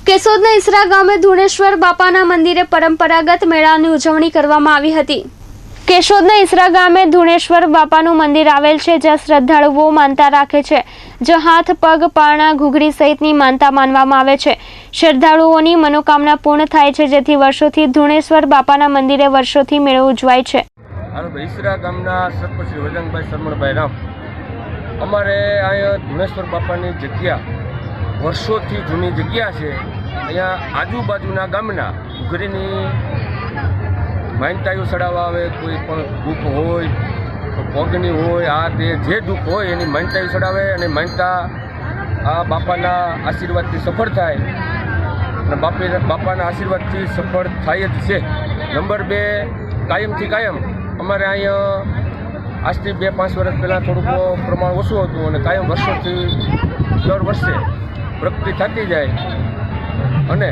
કેશોદના ઈસરા ગામે ધુણેશ્વર બાપાના મંદિરે પરંપરાગત મેળાની ઉજવણી કરવામાં આવી હતી। કેશોદના ઈસરા ગામે ધુણેશ્વર બાપાનું મંદિર આવેલ છે, જ્યાં શ્રદ્ધાળુઓ માનતા રાખે છે, જ્યાં હાથ, પગ, પારણા, ઘૂઘરી સહિતની માનતા માનવામાં આવે છે। શ્રદ્ધાળુઓની મનોકામના પૂર્ણ થાય છે, જેથી વર્ષોથી ધુણેશ્વર બાપાના મંદિરે વર્ષોથી મેળો ઉજવાય છે। ઈસરા ગામના સરપંચ શ્રી વજનભાઈ શરમણભાઈ રામ, અમારે અહીંયા ધુણેશ્વર બાપાની જગ્યા વર્ષોથી જૂની જગ્યા છે। અહીંયા આજુબાજુના ગામના ઘૂઘરીની માનતાઓ ચડાવવા આવે, કોઈ પણ દુઃખ હોય તો પગની હોય, આ તે જે દુઃખ હોય એની માનતાઓ ચડાવે અને માનતા આ બાપાના આશીર્વાદથી સફળ થાય અને બાપાના આશીર્વાદથી સફળ થાય જ છે। નંબર 2, કાયમથી કાયમ અમારે અહીંયા આજથી 2-5 વર્ષ પહેલાં થોડુંક પ્રમાણ ઓછું હતું અને કાયમ વર્ષોથી દર વર્ષે પ્રગતિ થતી જાય અને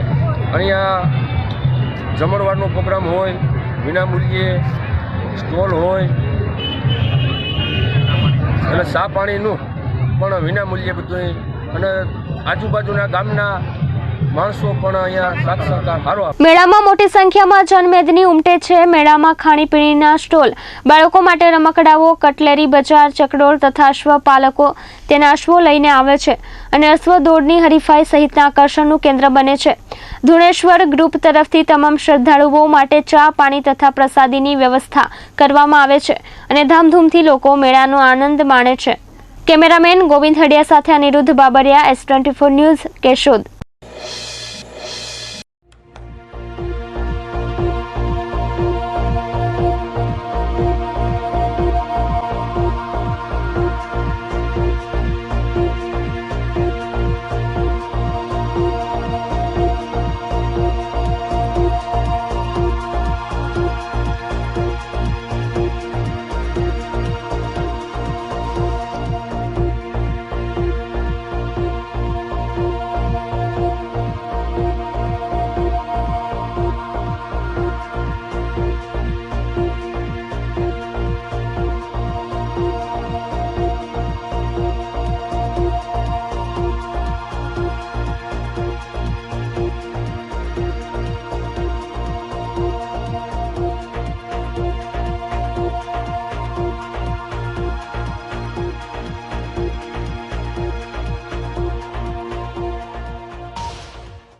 અહીંયા જમણવારનો પ્રોગ્રામ હોય, વિનામૂલ્યે સ્ટોલ હોય અને ચા પાણીનું પણ વિનામૂલ્યે બધું, અને આજુબાજુના ગામના માણસો પણ અહીંયા સાથ સહકાર સારો આપે। મેળામાં મોટી સંખ્યામાં જનમેદની ઉમટે છે। મેળામાં ખાણીપીણીના સ્ટોલ, બાળકો માટે રમકડાઓ, કટલેરી બજાર, ચકડોળ તથા અશ્વપાલકો તેના અશ્વો લઈને આવે છે અને અશ્વ દોડની હરીફાઈ સહિતના આકર્ષણનું કેન્દ્ર બને છે। ધુણેશ્વર ગ્રુપ તરફથી તમામ શ્રદ્ધાળુઓ માટે ચા, પાણી તથા પ્રસાદીની વ્યવસ્થા કરવામાં આવે છે અને ધામધૂમથી લોકો મેળાનો આનંદ માણે છે। કેમેરામેન ગોવિંદ હડિયા સાથે અનિરુદ્ધ બાબરિયા, S24 ન્યૂઝ, કેશોદ।